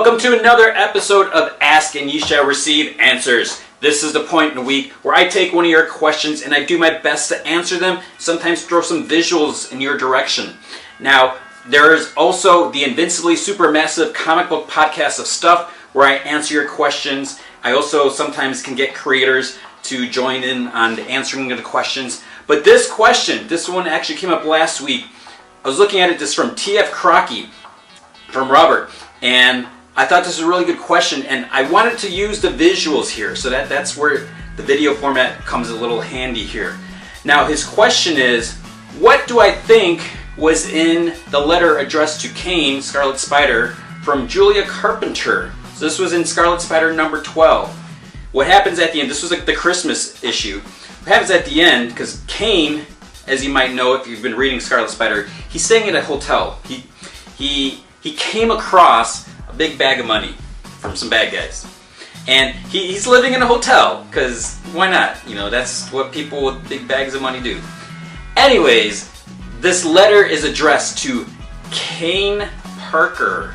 Welcome to another episode of Ask and Ye Shall Receive Answers. This is the point in the week where I take one of your questions and I do my best to answer them, sometimes throw some visuals in your direction. Now, there is also the Invincibly Supermassive comic book podcast of stuff where I answer your questions. I also sometimes can get creators to join in on the answering of the questions. But this question, this one actually came up last week. I was looking at it, this from T.F. Crocky from Robert. And I thought this was a really good question, and I wanted to use the visuals here, so that's where the video format comes a little handy here. Now his question is, what do I think was in the letter addressed to Cain, Scarlet Spider, from Julia Carpenter? So this was in Scarlet Spider number 12. What happens at the end, this was like the Christmas issue. What happens at the end, because Cain, as you might know if you've been reading Scarlet Spider, he's staying at a hotel. He came across a big bag of money from some bad guys. And he's living in a hotel, because why not? You know, that's what people with big bags of money do. Anyways, this letter is addressed to Cain Parker.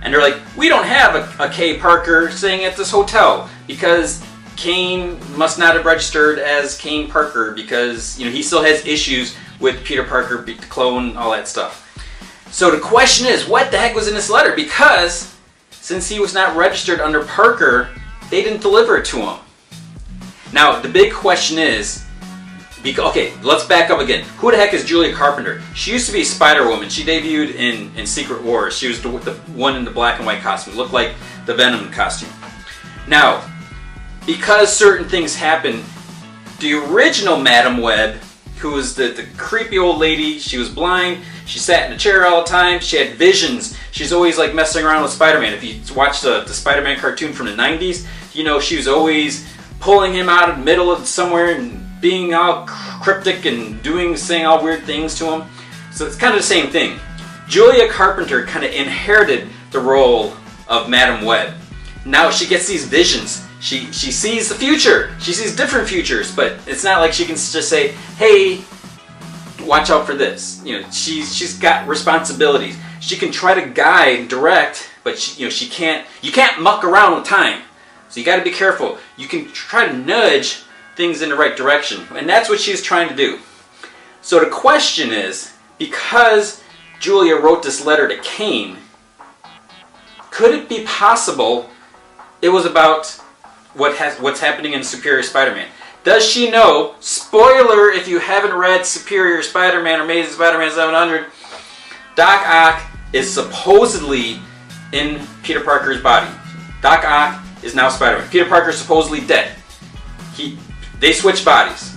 And they're like, we don't have a K. Parker staying at this hotel, because Cain must not have registered as Cain Parker, because he still has issues with Peter Parker, the clone, all that stuff. So the question is, what the heck was in this letter? Because since he was not registered under Parker, they didn't deliver it to him. Now the big question is, okay, let's back up again. Who the heck is Julia Carpenter? She used to be Spider-Woman. She debuted in Secret Wars. She was the one in the black and white costume. Looked like the Venom costume. Now, because certain things happened, the original Madam Web, who was the creepy old lady, she was blind, she sat in a chair all the time, she had visions, she's always like messing around with Spider-Man. If you watch the Spider-Man cartoon from the 90s, she was always pulling him out of the middle of somewhere and being all cryptic and saying all weird things to him. So it's kind of the same thing. Julia Carpenter kind of inherited the role of Madam Web. Now she gets these visions. She sees the future. She sees different futures, but it's not like she can just say, hey, watch out for this. She's got responsibilities. She can try to guide and direct, but you can't muck around with time. So you got to be careful. You can try to nudge things in the right direction, and that's what she's trying to do. So the question is, because Julia wrote this letter to Cain, could it be possible it was about what's happening in Superior Spider-Man? Does she know, spoiler if you haven't read Superior Spider-Man or Amazing Spider-Man 700, Doc Ock is supposedly in Peter Parker's body. Doc Ock is now Spider-Man. Peter Parker is supposedly dead. They switch bodies.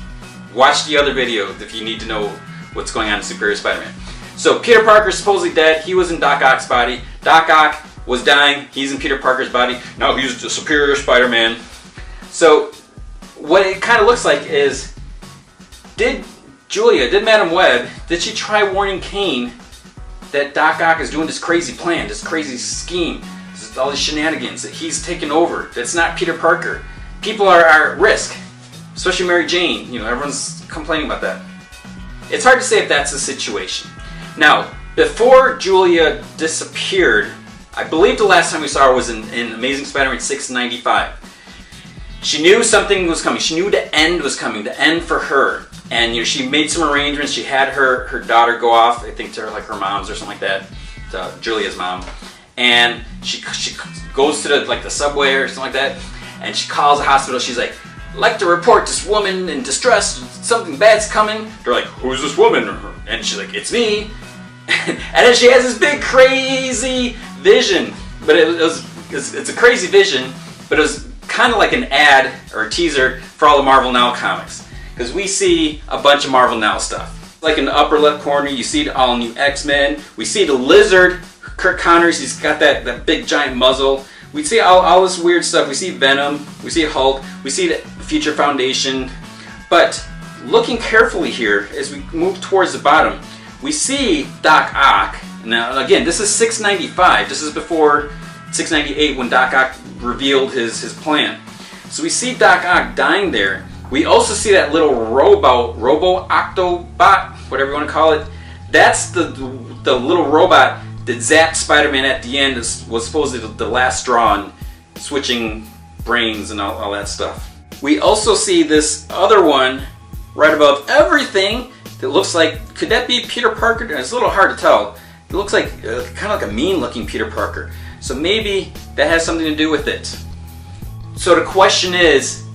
Watch the other video if you need to know what's going on in Superior Spider-Man. So Peter Parker is supposedly dead. He was in Doc Ock's body. Doc Ock was dying. He's in Peter Parker's body. Now he's the Superior Spider-Man. So what it kind of looks like is, did Madam Web, did she try warning Cain that Doc Ock is doing this crazy plan, this crazy scheme, all these shenanigans, that he's taken over, that's not Peter Parker? People are at risk, especially Mary Jane. Everyone's complaining about that. It's hard to say if that's the situation. Now, before Julia disappeared, I believe the last time we saw her was in Amazing Spider-Man 695. She knew something was coming. She knew the end was coming, the end for her. And she made some arrangements. She had her daughter go off, I think to her mom's or something like that, to Julia's mom. And she goes to the subway or something like that, and she calls the hospital. She's like, I'd like to report this woman in distress. Something bad's coming. They're like, who's this woman? And she's like, it's me. And then she has this big crazy vision. But it's a crazy vision, but it was kind of like an ad or a teaser for all the Marvel Now comics. Because we see a bunch of Marvel Now stuff. Like in the upper left corner, you see the all new X-Men. We see the Lizard, Kirk Connors, he's got that big giant muzzle. We see all this weird stuff. We see Venom, we see Hulk, we see the Future Foundation. But looking carefully here, as we move towards the bottom, we see Doc Ock. Now again, this is 695. This is before 698 when Doc Ock revealed his plan. So we see Doc Ock dying there. We also see that little Robo-Octobot, whatever you want to call it. That's the little robot that zapped Spider-Man at the end was supposedly the last straw on switching brains and all that stuff. We also see this other one right above everything that looks like, could that be Peter Parker? It's a little hard to tell. It looks like kind of like a mean-looking Peter Parker. So maybe that has something to do with it. So the question is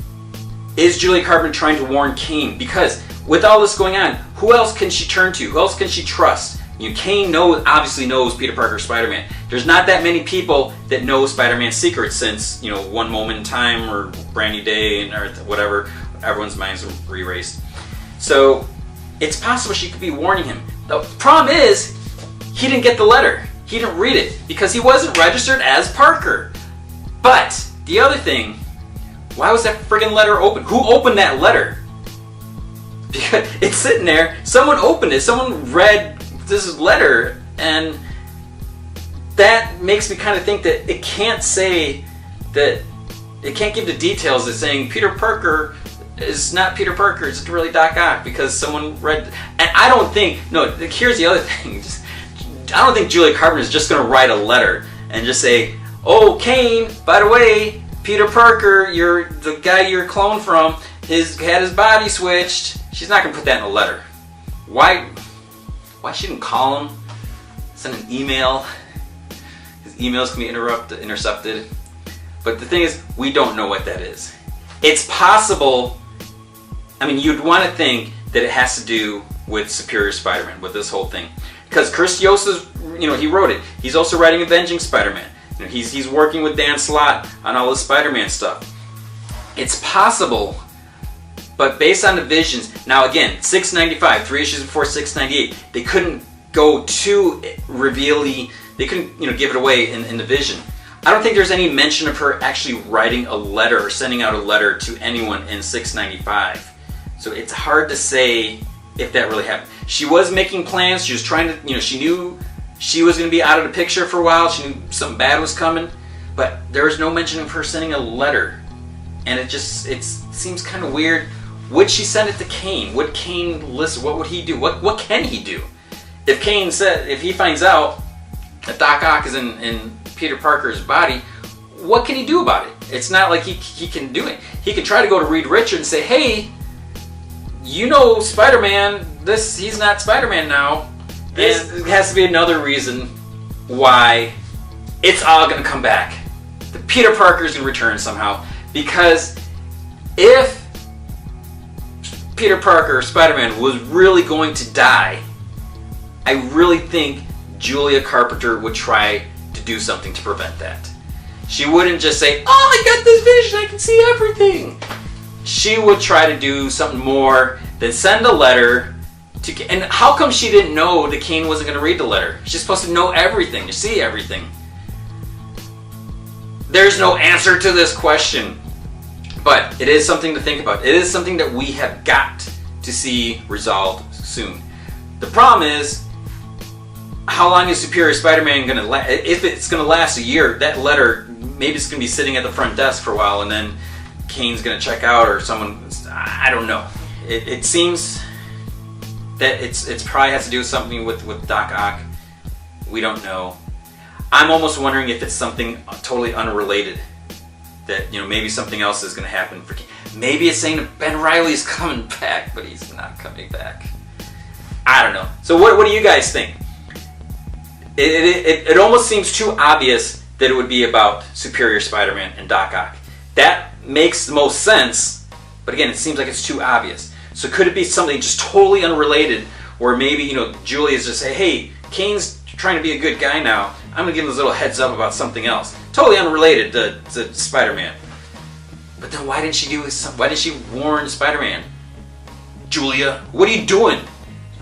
Julia Carpenter trying to warn Kane? Because with all this going on, who else can she turn to? Who else can she trust? Kane obviously knows Peter Parker, Spider-Man. There's not that many people that know Spider-Man's secrets since, One Moment in Time or Brand New Day or whatever. Everyone's minds were erased. So it's possible she could be warning him. The problem is, he didn't get the letter. He didn't read it because he wasn't registered as Parker. But the other thing, why was that friggin' letter open? Who opened that letter? Because it's sitting there. Someone opened it. Someone read this letter, and that makes me kind of think that it can't say that, it can't give the details that's saying Peter Parker is not Peter Parker, it's really Doc Ock, because someone read, and I don't think, no, here's the other thing, I don't think Julia Carpenter is just going to write a letter and just say, oh, Kane, by the way, Peter Parker, you're the guy you're cloned from, had his body switched. She's not going to put that in a letter. Why she didn't call him, send an email? His emails can be intercepted. But the thing is, we don't know what that is. It's possible, you'd want to think that it has to do with Superior Spider-Man, with this whole thing. Because Chris Yosta's, he wrote it. He's also writing Avenging Spider-Man. He's working with Dan Slott on all the Spider-Man stuff. It's possible, but based on the visions, now again, 695, 3 issues before 698, they couldn't go too revealy, they couldn't give it away in the vision. I don't think there's any mention of her actually writing a letter or sending out a letter to anyone in 695. So it's hard to say if that really happened. She was making plans, she was trying to, she knew she was going to be out of the picture for a while, she knew something bad was coming, but there was no mention of her sending a letter. And it seems kind of weird. Would she send it to Kane? Would Kane listen? What would he do? What can he do? If he finds out that Doc Ock is in Peter Parker's body, what can he do about it? It's not like he can do it. He could try to go to Reed Richards and say, hey, Spider-Man, he's not Spider-Man now. There has to be another reason why it's all going to come back. The Peter Parker's going to return somehow. Because if Peter Parker, Spider-Man, was really going to die, I really think Julia Carpenter would try to do something to prevent that. She wouldn't just say, oh, I got this vision, I can see everything. She would try to do something more than send a letter to, and how come she didn't know that Kane wasn't going to read the letter? She's supposed to know everything, to see everything. There's no answer to this question, but it is something to think about. It is something that we have got to see resolved soon. The problem is, how long is Superior Spider-Man going to last? If it's going to last a year, that letter, maybe it's going to be sitting at the front desk for a while, and then Kane's going to check out, or someone, I don't know. It seems that it's probably has to do with something with Doc Ock. We don't know. I'm almost wondering if it's something totally unrelated. That, maybe something else is going to happen for Kane. Maybe it's saying that Ben Reilly's coming back, but he's not coming back. I don't know. So what do you guys think? It almost seems too obvious that it would be about Superior Spider-Man and Doc Ock. That makes the most sense, but again, it seems like it's too obvious. So could it be something just totally unrelated, where maybe, Julia's just say, hey, Kane's trying to be a good guy now, I'm going to give him this little heads up about something else. Totally unrelated to Spider-Man. But then why didn't she warn Spider-Man? Julia, what are you doing?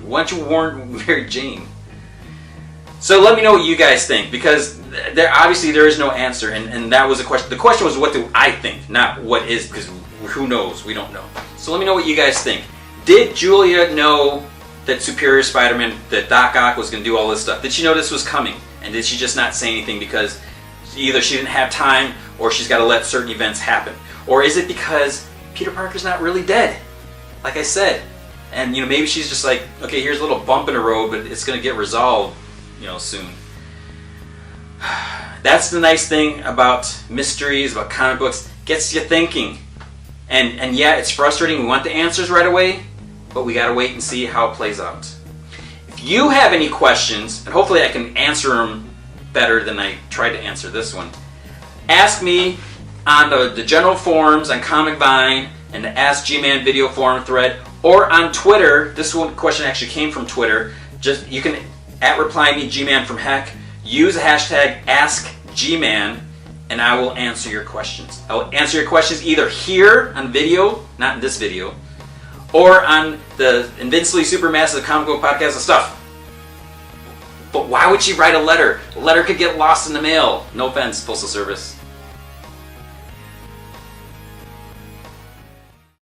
Why don't you warn Mary Jane? So let me know what you guys think, because obviously there is no answer, and that was a question. The question was, what do I think, not what is, because who knows? We don't know. So let me know what you guys think. Did Julia know that Superior Spider-Man, that Doc Ock was going to do all this stuff? Did she know this was coming? And did she just not say anything because either she didn't have time, or she's got to let certain events happen? Or is it because Peter Parker's not really dead, like I said? And maybe she's just like, okay, here's a little bump in the road, but it's going to get resolved, soon. That's the nice thing about mysteries, about comic books. Gets you thinking. And yeah, it's frustrating. We want the answers right away, but we gotta wait and see how it plays out. If you have any questions, and hopefully I can answer them better than I tried to answer this one, ask me on the general forums on Comic Vine and the Ask G-Man video forum thread, or on Twitter. This one question actually came from Twitter. Just you can @reply me G-Man from Heck. Use the hashtag AskGman, and I will answer your questions. I will answer your questions either here on video, not in this video, or on the Invincibly Supermassive Comic Book Podcast and stuff. But why would she write a letter? A letter could get lost in the mail. No offense, Postal Service.